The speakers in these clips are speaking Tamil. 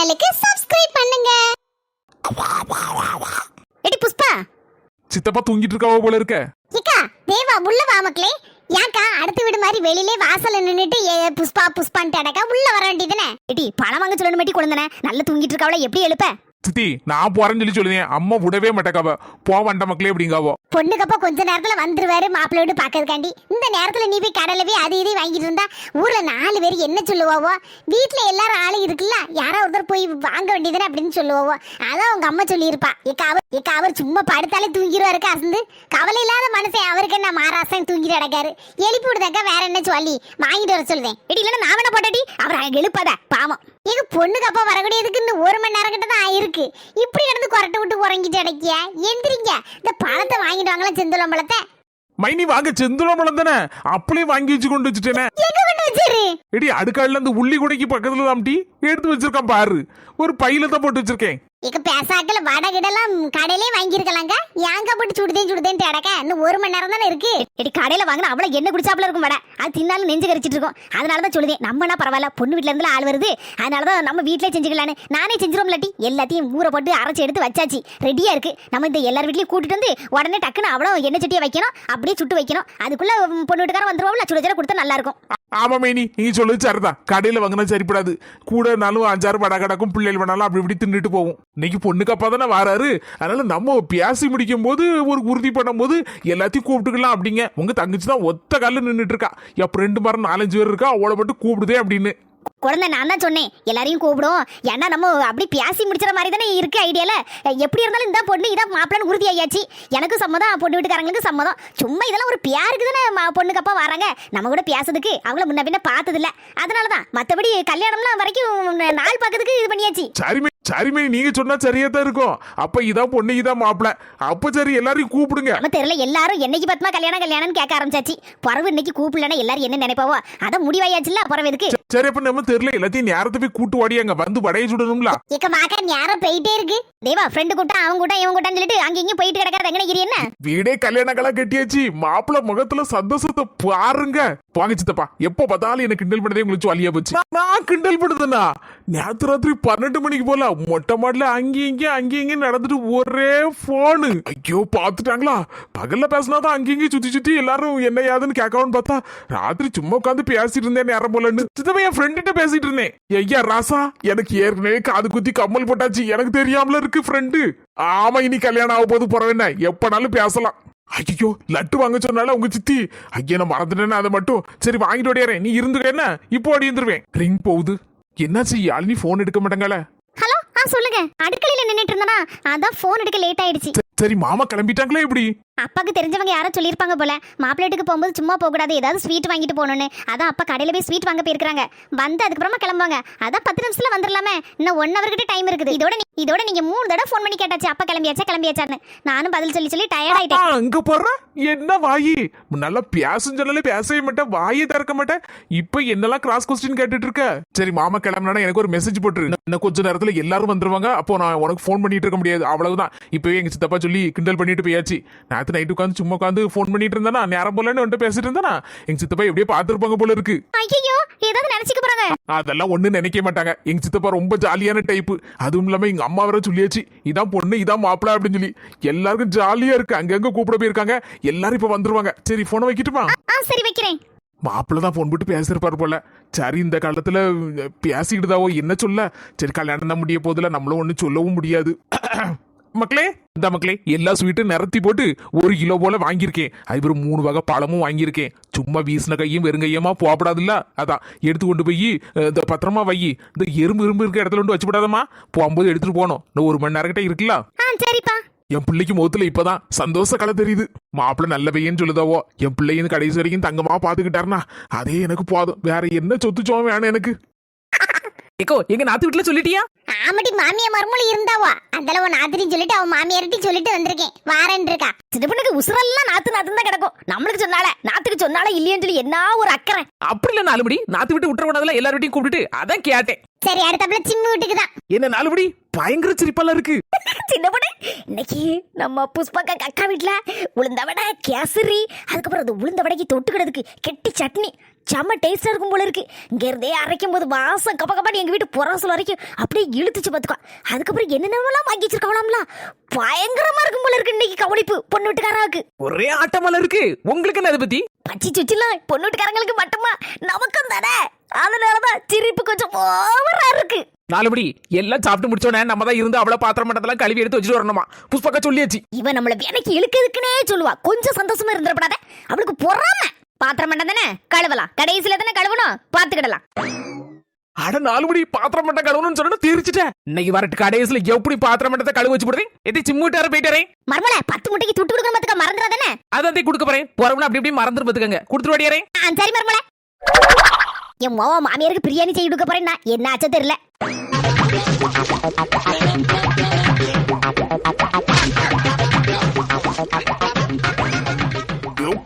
சேனலுக்கு சப்ஸ்கிரைப் பண்ணுங்க. எடி புஷ்பா, சித்தப்பா தூங்கிட்டு இருக்காவோ போல இருக்க. ஏக்கா தேவா உள்ள வா மக்களே. யாக்கா அடுத்த வீடு மாதிரி வெளியிலே வாசல்ல நின்னுட்டு புஷ்பா புஷ்பான்னு அடக்கா உள்ள வர வேண்டியதுனே. எடி பணம் வாங்க சொல்லணும் மேட்டி குழந்தனே. நல்ல தூங்கிட்டு இருக்காவள எப்படி எழுப்ப? சித்தி நான் போறேன்னு சொல்லி சொல்லுவேன். அம்மா விடவே மாட்டேக்காவ. போவண்ட மக்களே அப்படிங்காவோ. பொண்ணுக்கப்பா கொஞ்ச நேரத்துல வந்துருவாரு மாப்பிள்ளை வீடு பாக்கிறதுக்காண்டி. இந்த நேரத்துல நீ போய் கடலவே அது இதை வாங்கிட்டு இருந்தா ஊர்ல 4 பேர் என்ன சொல்லுவாவோ? வீட்டுல எல்லாரும் ஆளு இருக்குல்ல, யாரோ ஒருத்தர் போய் வாங்க வேண்டியதுன்னு அப்படின்னு சொல்லுவாவோ. அதான் உங்க அம்மா சொல்லியிருப்பா. ஏக்கா அவர் சும்மா படுத்தாலே தூங்கிடுவாருக்கா. அசந்து கவலை இல்லாத மனுஷன். அவருக்கு என்ன மாராசன் தூங்கிட்டு கிடக்காரு. எழுப்பி விடுதாக்கா. வேற என்ன சொல்லி வாங்கிட்டு வர சொல்லுவேன். எடி இல்லைன்னா நான் வேணா போட்டாட்டி அவர் எழுப்பாத பாவம். எங்க பொண்ணுக்கு அப்பா வரக்கூடியதுக்கு இன்னும் 1 மணி நேரம் கிட்ட தான் ஆயிருக்கு. இப்படி கிடந்து கொரட்டை விட்டு உறங்கிட்டு அடைக்கிய. எந்திரிங்க, இந்த பழத்தை வாங்கிட்டு வாங்கலாம். செந்துளம் பழத்தை மைனி வாங்க. செந்துளம் பழம் தானே அப்படியே வாங்கி வச்சு கொண்டு வச்சுட்டேனே. எங்க கொண்டு வச்சிரு? எடி அடுக்காடுல அந்த உள்ளி குடைக்கு பக்கத்துல தாம்டி எடுத்து வச்சிருக்கான் பாரு. ஒரு பையில தான் போட்டு வச்சிருக்கேன். இக்க பேசாக்கல வடை கிடலாம் கடையிலே வாங்கியிருக்கலாங்க. ஏங்க போட்டு சுடுதேன்னு அடக்க இன்னும் 1 மணி நேரம் தானே இருக்கு. எடி கடையில வாங்கினா அவ்வளவு என்ன குடிச்சாப்புல இருக்கும் வடை. அது தின்னாலும் நெஞ்சு கரிச்சிட்டு இருக்கும். அதனாலதான் சொல்லுதேன், நம்மனா பரவாயில்ல, பொண்ணு வீட்டுல இருந்து ஆள் வருது, அதனாலதான் நம்ம வீட்டிலே செஞ்சுக்கலான்னு. நானே செஞ்சிரும் இல்லாட்டி எல்லாத்தையும் ஊற போட்டு அரைச்சி எடுத்து வச்சாச்சு, ரெடியா இருக்கு. நம்ம இந்த எல்லார் வீட்லயும் கூட்டிட்டு வந்து உடனே டக்குன்னு அவ்வளவு எண்ணெய் சட்டியை வைக்கணும், அப்படியே சுட்டு வைக்கணும். அதுக்குள்ள பொண்ணு வீட்டுக்காரன் வந்துருவோம்ல, சுட சுட கொடுத்தா நல்லா இருக்கும். ஆமா மைனி நீங்க சொல்லுது சரிதான். கடையில வாங்கினா சரிப்படாது. கூட நாளும் 5-6 வடை கிடக்கும். பிள்ளைகள் வேணாலும் அப்படி இப்படி தின்னுட்டு போவோம். இன்னைக்கு பொண்ணுக்கு அப்பா தானே வராரு. அதனால நம்ம பேசி முடிக்கும் போது ஒரு உறுதி பண்ணும் போது எல்லாத்தையும் கூப்பிட்டுக்கலாம் அப்படிங்க. உங்க தங்கச்சி தான் ஒத்த காலில் நின்றுட்டு இருக்கா. எப்ப 2 மரம் 4-5 பேர் இருக்கா, அவளை மட்டும் கூப்பிடுதே அப்படின்னு. குழந்தை நான் தான் சொன்னேன் எல்லாரையும் கூப்பிடும். ஏன்னா நம்ம அப்படி பேசி முடிச்சிட மாதிரி தானே இருக்கு ஐடியால. எப்படி இருந்தாலும் இந்த பொண்ணு இதான் மாப்பிள்ளன்னு உறுதி ஆயாச்சு. எனக்கும் சம்மதம், பொண்ணு வீட்டுக்காரங்களுக்கு சம்மதம். சும்மா இதெல்லாம் ஒரு பியாருக்கு தானே பொண்ணுக்கு அப்பா வராங்க. நம்ம கூட பேசுறதுக்கு அவங்கள முன்ன பின்ன பார்த்தது இல்ல. அதனாலதான் மத்தபடி கல்யாணம்லாம் வரைக்கும் நாள் பார்க்கறதுக்கு இது பண்ணியாச்சு. சரிமே நீங்க சொன்னா சரியா தான் இருக்கும். அப்ப இதான் பொண்ணு இதான் மாப்பிள்ள. அப்ப சரி எல்லாரையும் கூப்பிடுங்க. நம்ம தெரியல எல்லாரும் என்னைக்கு பத்மா கல்யாணம் கேட்க ஆரம்பிச்சாச்சு. பறவை இன்னைக்கு கூப்பிடலன்னா எல்லாரும் என்ன நினைப்பாவோ? அதான் முடிவாயாச்சுல்ல பறவை எதுக்கு. சரி அப்ப நம்ம தெரியல எல்லாத்தையும் நேரத்தை போய் கூட்டு வாடியாங்க வந்து வடைய சுடணும்ல. இக்க மாக்க நேரம் போயிட்டே இருக்கு. தேவா ஃப்ரெண்டு கூட்டம் அவன் கூட்டம் இவன் கூட்டம் சொல்லிட்டு அங்க இங்க போயிட்டு கிடக்காத. எங்கன கிரி என்ன வீடே கல்யாணங்களா கட்டியாச்சு. மாப்பிள்ள முகத்துல சந்தோஷத்தை பாருங்க. வாங்க சித்தப்பா, எப்ப பார்த்தாலும் எனக்கு கிண்டல் பண்ணதே உங்களுக்கு வலியா போச்சு. நான் கிண்டல் பண்ணுதுன்னா நேற்று ராத்திரி 12 மணிக்கு போல மொட்டை மாடல அங்கேயும் நடந்துட்டு ஒரே போனு. ஐயோ பாத்துட்டாங்களா? பகல்ல பேசினாதான் அங்கேயும் சுத்தி எல்லாரும் என்ன யாதுன்னு கேட்கணும்னு பார்த்தா ராத்திரி சும்மா உட்காந்து பேசிட்டு இருந்தேன் நேரம் போலன்னு. சித்தப்பா என் ஃப்ரெண்ட்ட பேசிட்டு இருந்தேன். ஐயா ராசா, எனக்கு ஏற்கனவே காது குத்தி கம்மல் போட்டாச்சு. எனக்கு தெரியாமல இருக்கு ஃப்ரெண்டு. ஆமா இனி கல்யாணம் ஆக போது போறவேன்ன எப்பனாலும் பேசலாம். ஐயோ லட்டு வாங்க சொன்னால உங்க சித்தி. ஐயா நான் மறந்துட்டேன்னா அதை மட்டும் சரி வாங்கிட்டு ஓடியாரேன். நீ இருந்துக்க என்ன இப்போ ஓடி இருந்துருவேன். ரிங் போகுது. என்னாச்சு யாழினி போன் எடுக்க மாட்டாங்கள? ஹலோ சொல்லுங்க. அடுக்கலையில நின்னுட்டு இருந்தனா அதான் போன் எடுக்க லேட் ஆயிடுச்சு. சரி மாமா கிளம்பிட்டாங்களே எப்படி? அப்பாக்கு தெரிஞ்சவங்க யாரோ சொல்லியிருப்பாங்க போல, மாப்பிள்ளைட்டுக்கு போகும்போது சும்மா போக கூடாது, ஏதாவது ஸ்வீட் வாங்கிட்டு போகணும்னு. அதான் அப்பா கடையில போய் ஸ்வீட் வாங்க போயிருக்காங்க. வந்து அதுக்கப்புறமா கிளம்புவாங்க. அதான் 10 நிமிஷத்துல வந்துடலாமே. இன்னும் 1 hour கிட்ட டைம் இருக்குது. இதோட நீங்க 3 தடவை ஃபோன் பண்ணி கேட்டாச்சு அப்பா கிளம்பியாச்சான்னு. நானும் பதில் சொல்லி டயர்ட் ஆயிட்டேன். அங்க போற என்ன வாயி நல்லா பேசுஞ்சனாலே பேசவே மாட்டேன், வாயை திறக்க மாட்டேன். இப்ப என்னெல்லாம் கிராஸ் கொஸ்டின் கேட்டுட்டு இருக்க? சரி மாமா கிளம்பினா எனக்கு ஒரு மெசேஜ் போட்டுரு. இன்னும் கொஞ்ச நேரத்துல எல்லாரும் வந்துருவாங்க. அப்போ நான் உனக்கு ஃபோன் பண்ணிட்டு இருக்க முடியாது. அவ்வளவுதான். இப்பவே எங்க சித்தப்பா சொல்லி கிண்டல் பண்ணிட்டு போயாச்சு. நேற்று நைட்டு உட்காந்து சும்மா உட்காந்து ஃபோன் பண்ணிட்டு இருந்தானா நேரம் போலன்னு வந்துட்டு பேசிட்டு இருந்தானா எங்க சித்தப்பா எப்படியே பாத்துருப்பாங்க போல இருக்கு. ஐயோ ஏதாவது நினைச்சுக்க போறாங்க. அதெல்லாம் ஒண்ணு நினைக்க மாட்டாங்க. எங்க சித்தப்பா ரொம்ப ஜாலியான டைப்பு. அதுவும் இல்லாம எங்க அம்மா வர சொல்லியாச்சு, இதான் பொண்ணு இதான் மாப்பிள்ள அப்படின்னு சொல்லி. எல்லாருக்கும் ஜாலியா இருக்கு. அங்கங்க கூப்பிட போயிருக்காங்க. எல்லாரும் இப்ப வந்துருவாங்க. சரி போனை வைக்கட்டுமா? சரி வைக்கிறேன். மாப்பிள்ள தான் போன் போட்டு பேசிருப்பாரு போல. சரி இந்த காலத்துல பேசிக்கிட்டுதாவோ என்ன சொல்ல. சரி கல்யாணம் தான் முடிய போதுல, நம்மளும் ஒண்ணு சொல்லவும் முடியாது. மக்களே இந்த மக்களே எல்லா ஸ்வீட்டும் நிறத்தி போட்டு 1 கிலோ போல வாங்கியிருக்கேன். அது 3 வகை பழமும் வாங்கியிருக்கேன். சும்மா வீசின கையும் வெறுங்கையமா போகப்படாதுல்ல, அதான் எடுத்து கொண்டு போய் இந்த பத்திரமா வை. இந்த எறும்பு இருக்க இடத்துல கொண்டு வச்சுப்படாதம்மா. போகும்போது எடுத்துட்டு போனோம். இன்னும் 1 மணி நேரம் கிட்ட இருக்குல்ல. சரிப்பா. என் பிள்ளைக்கு முகத்துல இப்பதான் சந்தோஷ கலை தெரியுது. மாப்பிள்ள நல்ல பையன்னு சொல்லுதாவோ. என் பிள்ளைன்னு கடைசி வரைக்கும் தங்கமா பாத்துக்கிட்டாருனா அதே எனக்கு போதும். வேற என்ன சொத்துச்சோம் வேணும் எனக்கு. ஏக்கோ எங்க நாத்து வீட்டுல சொல்லிட்டியா? ஆமாடி மாமியா மருமொழி இருந்தாவா அந்தளவு நாத்திரின்னு சொல்லிட்டு அவன் மாமியார்ட்டி சொல்லிட்டு வந்திருக்கேன். வாரன் இருக்கா. சின்ன பொண்ணுக்கு உசுரெல்லாம் நாத்து தான் கிடக்கும். நம்மளுக்கு சொன்னால நாத்துக்கு சொன்னால இல்லையன்னு சொல்லி என்ன ஒரு அக்கறை. அப்படி இல்ல 4 மணி நாத்து விட்டு விட்டுற கூடாதுல, எல்லார் வீட்டையும் கூப்பிட்டு அதான் கேட்டேன். சரி அடுத்தப்பல சின்ன வீட்டுக்கு தான். என்ன 4 மணி பயங்கர சிரிப்பெல்லாம் இருக்கு. சின்ன பொண்ணு இன்னைக்கு நம்ம புஷ்பக்கா அக்கா வீட்டுல உளுந்த வடை கேசரி அதுக்கப்புறம் அது உளுந்த வடைக்கு தொட்டுக்கிறதுக்கு கெட்டி சட்னி செம்ம டேஸ்டா இருக்கும் போல இருக்கு. இங்க இருந்தே அரைக்கும் போது வாசம் கப்ப கப்பாடி எங்க வீட்டு புறாசல் வரைக்கும் அப்படியே இழுத்துச்சு பாத்துக்கோ. அதுக்கப்புறம் என்னென்னலாம் வாங்கி வச்சிருக்காங்களாம்ல பயங்கரமா இருக்கும் போல இருக்கு. இன்னைக்கு கவனிப்பு பொண்ணு வீட்டுக்காராவுக்கு ஒரே ஆட்டமால இருக்கு. உங்களுக்கு என்ன அதை பத்தி? பச்சி சுச்சிலாம் பொண்ணு வீட்டுக்காரங்களுக்கு மட்டுமா, நமக்கும் தானே. அதனாலதான் சிரிப்பு கொஞ்சம் ஓவரா இருக்கு. நாலுபடி எல்லாம் சாப்பிட்டு முடிச்சோன்னே நம்ம தான் இருந்து அவ்வளவு பாத்திரம் மட்டத்தெல்லாம் கழுவி எடுத்து வச்சுட்டு வரணுமா? புஷ்பக்கா சொல்லியாச்சு. இவன் நம்மள வேலைக்கு இழுக்கிறதுக்குனே சொல்லுவா. கொஞ்சம் சந்தோஷமா இருந்துடப்படாத. அவளுக்கு பொறாம. பாத்திரம் மட்டும் தானே கழுவலாம், கடைசியில தானே கழுவணும், பாத்துக்கிடலாம். அட நாலுபடி பாத்திரம் மட்டம் கழுவணும்னு சொன்னா தெரிஞ்சுட்டேன். இன்னைக்கு வரட்டு கடைசியில எப்படி பாத்திரம் மட்டத்தை கழுவ வச்சு போடுறேன். எதை சிம்முட்டார போயிட்டாரே மர்மல 10 முட்டைக்கு துட்டு கொடுக்கணும் பாத்துக்க, மறந்துடாதானே. அதான் கொடுக்க போறேன். போறவன அப்படி இப்படி மறந்துட்டு பாத்துக்கங்க. கொடுத்துட்டு வாடியாரே. சரி மர்மல. என் மாமியாருக்கு பிரியாணி செய்து கொடுக்க போறேன். என்ன ஆச்சோ தெரியல.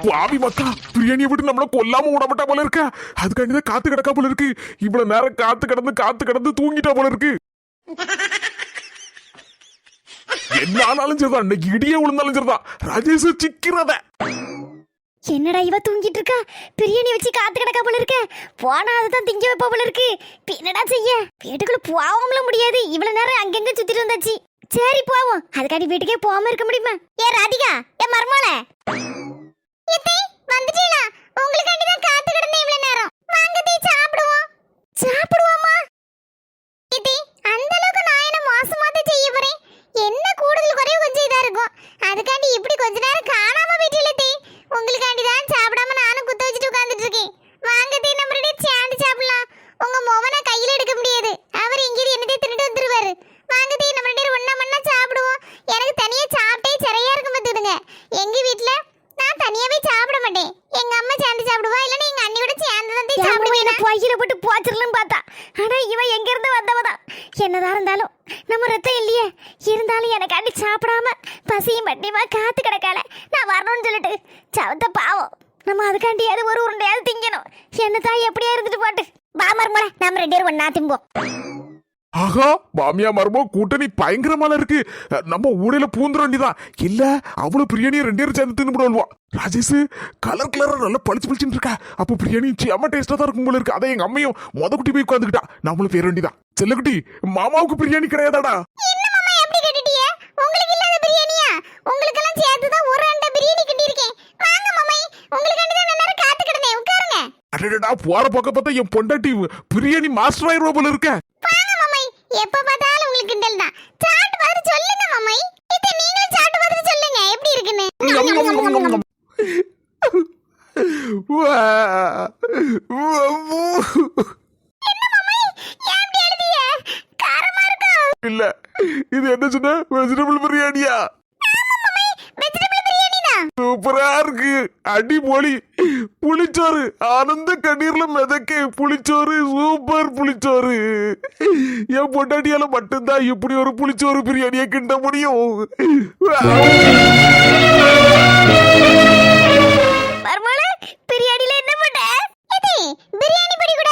பாவி மக்கா, பிரியாணியை விட்டு நம்மள கொல்லாம விடமாட்டா போல இருக்க. அதுக்காண்டிதான் காத்து கிடக்கா போல இருக்கு. இவ்வளவு நேரம் காத்து கிடந்து தூங்கிட்டா போல இருக்கு. என்ன ஆனாலும் சரிதான், இன்னைக்கு இடியே விழுந்தாலும் சரிதான். ராஜேஷ் சிக்கிறத. என்னடா இவ தூங்கிட்டு இருக்கா? பிரியாணி வச்சு காத்து கிடக்கா போல இருக்க. போனா அதுதான் திங்க வைப்பா போல இருக்கு. என்னடா செய்ய? வீட்டுக்குள்ள போகாமல முடியாது. இவ்வளவு நேரம் அங்கங்க சுத்திட்டு வந்தாச்சு. சரி போவோம். அதுக்காண்டி வீட்டுக்கே போகாம இருக்க முடியுமா? ஏ ராதிகா, ஏ மர்மோளே, வந்துட்டீங்களா? உங்களுக்காண்டி தான் காத்து கிடந்தேன் இவ்வளவு நேரம். வாங்க தீ சாப்பிடுவோம். சாப்பிடுவோமா? இதி அந்த அளவுக்கு நான் என்ன மோசமா தான் செய்ய போறேன். என்ன கூடுதல் குறைவு கொஞ்சம் இதா இருக்கும். அதுக்காண்டி இப்படி கொஞ்ச நேரம் காணாம போயிட்டீல தீ. உங்களுக்காண்டி தான் சாப்பிடாம நானும் குத்த வச்சுட்டு உட்கார்ந்துட்டு இருக்கேன். வாங்க தீ நம்ம ரெடி சேர்ந்து சாப்பிடலாம். உங்க மோவனை கையில எடுக்க முடியாது. அவர் இங்கே என்னதே தின்னுட்டு வந்துருவாரு. வாங்க தீ நம்ம ரெடி ஒண்ணா மண்ணா சாப்பிடுவோம். எனக்கு தனியா சாப்பிட்டே சரியா இருக்கும் பாத்துடுங்க. எங்க வீட்ல நான் தனியாவே சாப்பிட மாட்டேன். எங்க அம்மா சேர்ந்து சாப்பிடுவா, இல்லனா எங்க அண்ணியோட சேர்ந்து தான் சாப்பிடுவேன். நான் போயில போட்டு போச்சிரலாம் பார்த்தா. ஆனா இவன் எங்க இருந்து வந்தவதான். என்னதான் இருந்தாலும் நம்ம ரத்தம் இல்லையே. இருந்தாலும் எனக்காண்டி சாப்பிடாம பசியும் பட்டியமா காத்து கிடக்கால. நான் வரணும்னு சொல்லிட்டு சவத்த பாவம். நம்ம அதுக்காண்டி அது ஒரு உருண்டையாவது திங்கணும். என்னதான் எப்படியா இருந்துட்டு போட்டு. பாமர்மோல நம்ம 2 பேரும் ஒண்ணா திம்போம். ஆஹா, மாமியா மருமோ கூட்டணி பயங்கரமால இருக்கு. நம்ம ஊடையில பூந்துட வேண்டிதான். இல்ல அவ்வளவு பிரியாணியை 2 பேரும் சேர்ந்து தின்னு போடுவா. ராஜேஷ் கலர் கலரா நல்லா பளிச்சுன்னு இருக்கா. அப்ப பிரியாணி செம்ம டேஸ்டா தான் இருக்கும் போல இருக்கு. அதை எங்க அம்மையும் குட்டி போய் உட்காந்துக்கிட்டா. நம்மளும் பேர வேண்டிதான். செல்லக்குட்டி, மாமாவுக்கு பிரியாணி கிடையாதாடா? அடடா, போற பக்கம் பார்த்தா என் பொண்டாட்டி பிரியாணி மாஸ்டர் ஆயிருவா போல இருக்க. எப்ப பார்த்தாலும் உங்களுக்கு கிண்டல் தான். சாப்பிட்டு பார்த்து சொல்லுங்க மம்மை. இத நீங்களும் சாப்பிட்டு பார்த்து சொல்லுங்க எப்படி இருக்குன்னு. இல்ல, இது என்ன சொன்ன? வெஜிடபிள் பிரியாணியா? சூப்பரா இருக்கு. அடிபொலி. புளிச்சோறு ஆனந்த கண்ணீர்ல மிதக்க புளிச்சோறு, சூப்பர் புளிச்சோறு. என் பொண்டாட்டியால மட்டும்தான் இப்படி ஒரு புளிச்சோறு பிரியாணியை கிண்ட முடியும். பிரியாணில என்ன போட்ட? பிரியாணி பொடி கூட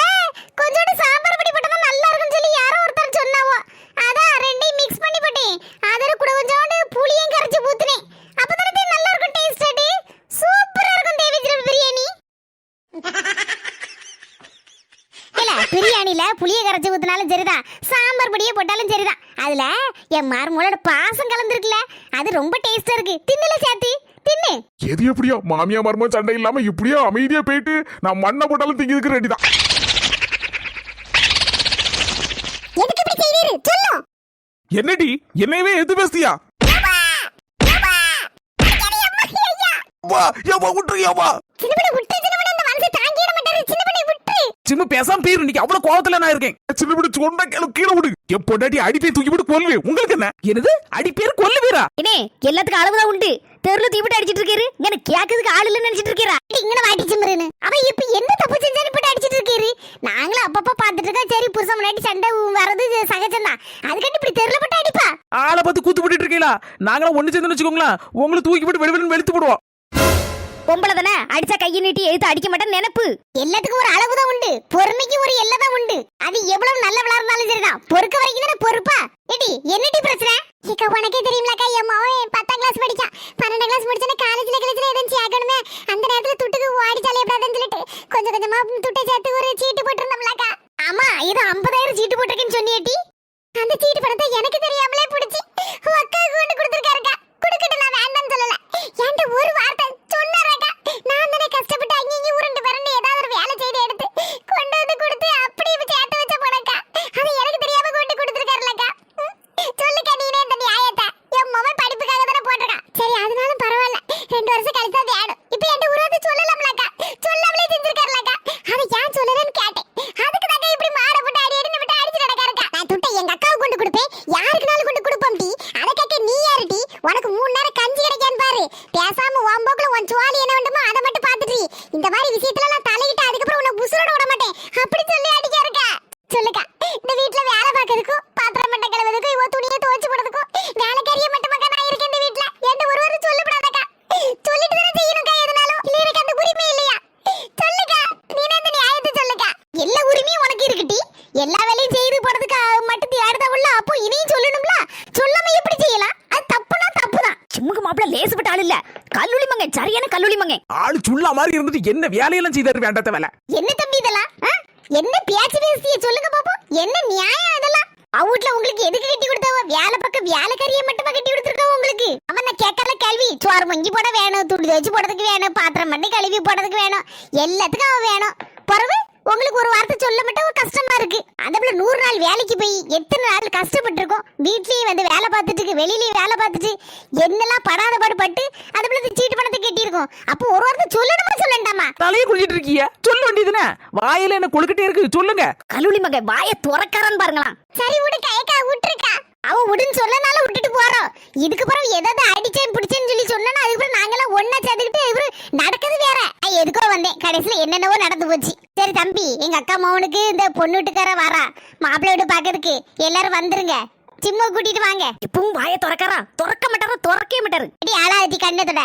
கொஞ்சோண்டு சாம்பார் பொடி போட்டா நல்லா இருக்கும்னு சொல்லி யாரோ ஒருத்தர் சொன்னாவோ. அதான் ரெண்டையும் மிக்ஸ் பண்ணி போட்டேன். அதோட கூட கொஞ்சோண்டு புளியும் கரைச்சு ஊத்துனேன். அப்பதானே நல்லா இருக்கும் டேஸ்ட். அடி சூப்பரா இருக்கும் வெஜிடபிள் பிரியாணி. இல்ல பிரியாணில புளியை கரைச்சு ஊத்துனாலும் சரிதான், சாம்பார் பொடியை போட்டாலும் சரிதான். அதுல என் மருமகளோட பாசம் கலந்துருக்குல, அது ரொம்ப டேஸ்டா இருக்கு. தின்னல சாத்தி தின்னு. எது எப்படியோ மாமியா மருமோ சண்டை இல்லாம இப்படியோ அமைதியா போயிட்டு நான் மண்ணை போட்டாலும் திங்கிறதுக்கு ரெடிதான். எதுக்கு இப்படி செய்வீரு சொல்லு. என்னடி என்னையவே எது பேசியா? வா யவா விட்டுறியாவா? சின்னப்படி விட்டு சின்னப்படி இந்த மனசை தாங்கிட மாட்டாரு. சின்னப்படி விட்டு. சின்ன பேசாம பேர் இன்னைக்கு அவ்வளவு கோவத்துல நான் இருக்கேன். சின்னப்படி சொன்னா கேளு, கீழே விடு. என் பொண்டாட்டி அடிப்பே தூக்கி போட்டு கொல்லுவே. உங்களுக்கு என்ன? என்னது அடிப்பேர் கொல்லுவீரா? இனே எல்லாத்துக்கும் அளவுதான் உண்டு. தெருல தீவிட்டு அடிச்சிட்டு இருக்காரு. எனக்கு கேக்குறதுக்கு ஆள் இல்லன்னு நினைச்சிட்டு இருக்கீரா? இங்கன வாட்டி சிம்ரேன்னு. அவ இப்ப என்ன தப்பு செஞ்சானு போட்டு அடிச்சிட்டு இருக்காரு. நாங்களும் அப்பப்ப பாத்துட்டு இருக்கோம். சரி புருஷன் முன்னாடி சண்டை வரது சகஜம்தான். அதுக்காண்டி இப்படி தெருல போட்டு அடிப்பா? ஆளை பார்த்து கூத்து போட்டுட்டு இருக்கீங்களா? நாங்களும் ஒண்ணு சேர்ந்து வச்சுக்கோங்களா, உங்களை தூக்கி போட்டு வெடுவெடுன்னு வெளுத்து போடுவோம். பொம்பளை தானே அடிச்சா கையை நீட்டி எழுத்து அடிக்க மாட்டேன்னு நினைப்பு. எல்லாத்துக்கும் ஒரு அளவுதான் உண்டு, பொறுமைக்கு ஒரு எல்லைதான் உண்டு. அது எவ்வளவு நல்லவளா இருந்தாலும் சரிதான், பொறுக்க வரைக்கும் தானே பொறுப்பா. ஏடி என்னடி பிரச்சனை? இக்க உனக்கே தெரியும்லக்கா, என் மகன் 10ஆம் கிளாஸ் படிச்சான். 12ஆம் கிளாஸ் முடிச்சோன்னே காலேஜ்ல எதுவும் சேர்க்கணுமே. அந்த நேரத்துல துட்டுக்கு வாடிச்சாலே எப்படாதுன்னு சொல்லிட்டு கொஞ்சம் கொஞ்சமா துட்டை சேர்த்து ஒரு சீட்டு போட்டிருந்தோம்லக்கா. ஆமா, இது 50,000 சீட்டு போட்டிருக்கேன்னு சொன்னியேட்டி. அந்த சீட்டு பணத்தை எனக்கு தெரியாமலே பிடிச்சி அக்காவுக்கு கொண்டு கொடுத்துருக்காருக்கா. கொடுக்கட்டு நான் வேண்டாம்னு சொல்லல. என்கிட்ட ஒரு வார்த்தை சொன்னாரக்கா. நான் தானே கஷ்டப்பட்டு அங்கேயும் உருண்டு பரண்டு ஏதாவது ஒரு வேலை செய்து எடுத்து கொண்டு வந்து கொடுத்து அப்படி இப்படி சேர்த்து வச்ச போனக்கா. அது எனக்கு தெரியாம கொண்டு கொடுத்துருக்காருலக்கா. சொல்லுக்கா நீனே இந்த நியாயத்தை. என் மகன் படிப்புக்காக தானே போட்டிருக்கான். சரி அதனாலும் பரவாயில்ல, 2 வருஷம் கழிச்சு தான் வேணும். இப்போ என்கிட்ட ஒரு வார்த்தை சொல்லலாம்லக்கா. சொல்லாமலே செஞ்சிருக்காருலக்கா. அதை ஏன் சொல்லலன்னு கேட்டேன். அதுக்கு தாங்க இப்படி மாட போட்டு அடி அடின்னு விட்டு அடிச்சு நடக்காருக்கா. நான் துட்டை எங்க அக்காவுக்கு கொண்டு கொடுப்பேன், யாருக்குனாலும் கொண்டு கொடுப்போம் டி. அதை கேட்க நீ யாருடி? உனக்கு 3 நேரம் கஞ்சி கிடைக்கான்னு பாரு. பேசாம உன் உன் சுவாலி என்ன வேண்டுமோ அதை மட்டும் பார்த்துட்டு இந்த மாதிரி விஷயத்துல நான் தலையிட்டு அதுக்கப்புறம் உன்னை புசுரோட விட மாட்டேன் அப்படி சொல்லி அடிக்காருக்கா. சொல்லுக்கா, இந்த வீட்டுல வேலை பார்க்கறதுக்கும் பாத்திரம் மட்டை கழுவுறதுக்கும் இவ துணியை துவைச்சு போடுறதுக்கும் வேலைக்காரிய மட்டுமாக்கா நான் இருக்கேன் இந்த வீட்டுல. எந்த ஒரு சொல்லப்படாதக்கா. சொல்லிட்டு தானே செய்யணும்க்கா எதுனாலும். இல்ல எனக்கு அந்த உரிமை இல்லையா? சொல்லுக்கா, நீனே இந்த நியாயத்தை சொல்லுக்கா. எல்லா உரிமையும் உனக்கு இருக்குடி. எல்லா வேலையும் செய்து போறதுக்கு மட்டும் தேடுதா உள்ள. அப்போ இனியும் சொல்லணும்ல, சொல்லாம எப்படி செய்யலாம்? அது தப்புனா தப்புதான். சிம்முக்கு மாப்பிள்ள லேசுப்பட்ட ஆள் இல்ல, கல்லூலி மங்க, சரியான கல்லூலி மங்க. ஆளு சுள்ளா மாதிரி இருந்துட்டு என்ன வேலையெல்லாம் செய்தாரு வேண்டாத வேலை. என்ன தம்பி இதெல்லாம்? என்ன பேச்சு பேசிய சொல்லுங்க பாப்போம். என்ன நியாயம் இதெல்லாம்? அவுட்ல உங்களுக்கு எதுக்கு கட்டி கொடுத்தவ? வேலை பக்கம் வேலைக்காரியை மட்டுமா கட்டி கொடுத்துருக்கவ உங்களுக்கு? அவன் நான் கேட்கல கேள்வி. சோறு மங்கி போட வேணும், துணி துவைச்சு போடுறதுக்கு வேணும், பாத்திரம் பண்ணி கழுவி போடுறதுக்கு வேணும், எல்லாத்துக்கும் அவன் வேணும். பிறகு உங்களுக்கு ஒரு வார்த்தை சொல்ல மட்டும் கஷ்டமா இருக்கு. அந்த பிள்ளை 100 நாள் வேலைக்கு போய் எத்தனை நாள் கஷ்டப்பட்டு இருக்கோம். வீட்லயும் வந்து வேலை பார்த்துட்டு இருக்கு, வெளியிலயும் வேலை பார்த்துட்டு என்னெல்லாம் படாத பாடுபட்டு அந்த பிள்ளை சீட்டு பணத்தை கட்டி இருக்கும். அப்போ ஒரு வார்த்தை சொல்லணுமா சொல்லண்டாமா? தலையை குளிச்சிட்டு இருக்கிய சொல்ல வேண்டியதுனே. வாயில என்ன கொழுக்கிட்டே இருக்கு சொல்லுங்க. கல்லூலி மங்க வாயை துறக்காரன்னு பாருங்களா. சரி விடு கையக்கா, விட்டுருக்கா. அவ விடுன்னு சொல்லனால விட்டுட்டு போறோம். இதுக்கு பிறகு ஏதாவது அடிச்சேன் பிடிச்சேன்னு சொல்லி சொன்னா அதுக்கப்புறம் நாங்கெல்லாம் ஒன்னா சேர்ந்துக்கிட்டு இவரு நடக்குது வேற. எதுக்கோ வந்தேன், கடைசியில என்னென்னவோ நடந்து போச்சு. சரி தம்பி, எங்க அக்கா மகனுக்கு இந்த பொண்ணு வீட்டுக்கார வரா, மாப்பிள்ளை வீட்டு பாக்கிறதுக்கு எல்லாரும் வந்துருங்க. சிம்ம கூட்டிட்டு வாங்க. இப்பவும் வாயை துறக்காரா? துறக்க மாட்டாரா? துறக்கவே மாட்டாரு. அடி ஆளாதி கண்ணத்தோட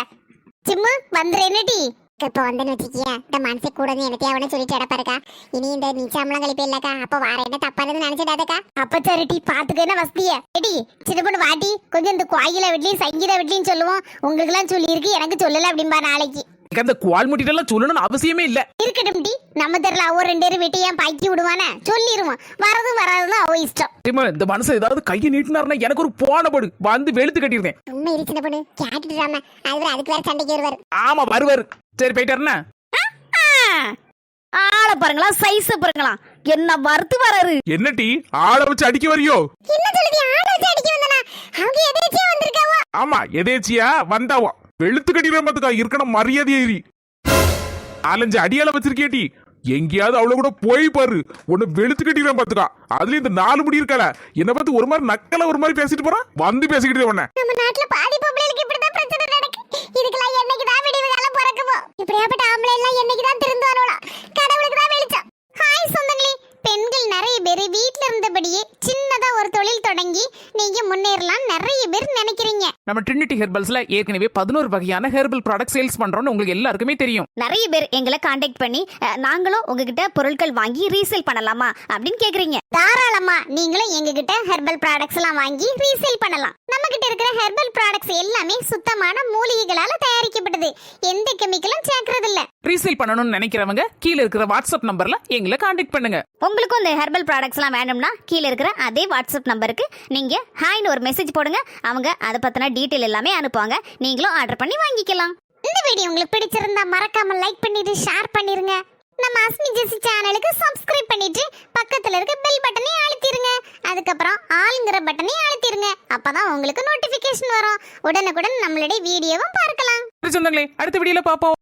சிம்மு வந்துருன்னடி. இப்போ வந்தேன்னு வச்சுக்கிய இந்த மனசை கூட எனக்கு அவனை சொல்லிட்டு இடப்பாருக்கா. இனி இந்த நிச்சயம்லாம் கழிப்பு இல்லக்கா. அப்போ வார என்ன தப்பானது நினைச்சிடாதக்கா. அப்ப சரிட்டி பாத்துக்க என்ன வசதிய. எடி சின்ன பொண்ணு வாட்டி கொஞ்சம் இந்த கோயில வீட்லயும் சங்கீத வீட்லயும் சொல்லுவோம். உங்களுக்கு எல்லாம் சொல்லி இருக்கு, எனக்கு சொல்லல அப்படின்பா நாளைக்கு. அந்த குவால் முட்டிட்டெல்லாம் சொல்லணும்னு அவசியமே இல்ல. இருக்கட்டும் டி, நம்ம தெரியல அவ 2 பேரும் விட்டு ஏன் பாக்கி விடுவானே சொல்லிடுவோம். வரதும் வராதுன்னு அவ இஷ்டம். இந்த மனுஷன் ஏதாவது கையை நீட்டினாருன்னா எனக்கு ஒரு போன படு வந்து வெளுத்து கட்டிருந்தேன். உண்மை இருந்துச்சு பொண்ணு கேட்டுட்டு அதுக்கு வேற சண்டைக்கு வருவாரு. ஆமா வருவாரு. சரி போயிட்டாருன்னா ஆளை பாருங்களா, சைஸ பாருங்களா, என்ன வறுத்து வராரு. என்ன டீ ஆளை வச்சு அடிக்க வரியோ? என்ன சொல்லுது? ஆளை வச்சு அடிக்க வந்தனா? அவங்க எதேச்சியா வந்திருக்காவோ. ஆமா எதேச்சியா வந்தாவோ. வெளுத்து கட்டிடுற பாத்துக்கா, இருக்கணும் மரியாதை ஏறி 4-5 அடியால வச்சிருக்கேட்டி. எங்கேயாவது அவ்வளவு கூட போய் பாரு, உன்னை வெளுத்து கட்டிடுறேன் பாத்துக்கா. அதுல இந்த 4 முடி இருக்கல என்ன பார்த்து ஒரு மாதிரி நக்கல ஒரு மாதிரி பேசிட்டு போறான். வந்து பேசிக்கிட்டே உடனே நம்ம நாட்டுல பாதி பொம்பளைகளுக்கு இப்படிதான் பிரச்சனை நடக்கு. இதுக்கெல்லாம் என்னைக்குதான் விடிவு காலம் பிறக்குமோ? இப்படியாப்பட்ட ஆம்பளை எல்லாம் என்னைக்குதான் திருந்துவானோலாம். கடவுளுக்கு தான் வெளிச்சம். ஹாய் சொந்தங்களே, பெண்கள் நிறைய பேர் வீட்ல இருந்தபடியே சின்னதா ஒரு தொழில் தொடங்கி நீங்க முன்னேறலாம் நிறைய பேர் நினைக்கிறீங்க. நம்ம ட்ரினிட்டி ஹெர்பல்ஸ்ல ஏற்கனவே 11 வகையான ஹெர்பல் ப்ராடக்ட் சேல்ஸ் பண்றோம்னு உங்களுக்கு எல்லாருக்குமே தெரியும். நிறைய பேர் எங்களை காண்டாக்ட் பண்ணி நாங்களும் உங்ககிட்ட பொருட்கள் வாங்கி ரீசேல் பண்ணலாமா அப்படின்னு கேக்குறீங்க. தாராளமா நீங்களும் எங்ககிட்ட ஹெர்பல் ப்ராடக்ட்ஸ் எல்லாம் வாங்கி ரீசேல் பண்ணலாம். நம்ம கிட்ட இருக்கிற ஹெர்பல் ப்ராடக்ட்ஸ் எல்லாமே சுத்தமான மூலிகைகளால தயாரிக்கப்பட்டது, எந்த கெமிக்கலும் சேர்க்கறது இல்ல. ரீசேல் பண்ணணும்னு நினைக்கிறவங்க கீழ இருக்கிற வாட்ஸ்அப் நம்பர்ல எங்களை காண்டாக்ட் பண்ணுங்க. உங்களுக்கும் இந்த ஹெர்பல் ப்ராடக்ட்ஸ் எல்லாம் வேணும்னா கீழே இருக்கிற அதே வாட்ஸ்அப் நம்பருக்கு நீங்க ஹாய்னு ஒரு மெசேஜ் போடுங்க. அவங்க அதை பத்தின டீட்டெயில் எல்லாமே அனுப்புவாங்க. நீங்களும் ஆர்டர் பண்ணி வாங்கிக்கலாம். இந்த வீடியோ உங்களுக்கு பிடிச்சிருந்தா மறக்காம லைக் பண்ணிட்டு ஷேர் பண்ணிருங்க. நம்ம அஸ்மி ஜெசி சேனலுக்கு சப்ஸ்கிரைப் பண்ணிட்டு பக்கத்துல இருக்க பெல் பட்டனை அழுத்திருங்க. அதுக்கப்புறம் ஆல்ங்கிற பட்டனை அழுத்திருங்க. அப்பதான் உங்களுக்கு நோட்டிபிகேஷன் வரும். உடனுக்குடன் நம்மளுடைய வீடியோவும் பார்க்கலாம். சொந்தங்களே அடுத்த வீடியோல பாப்போம்.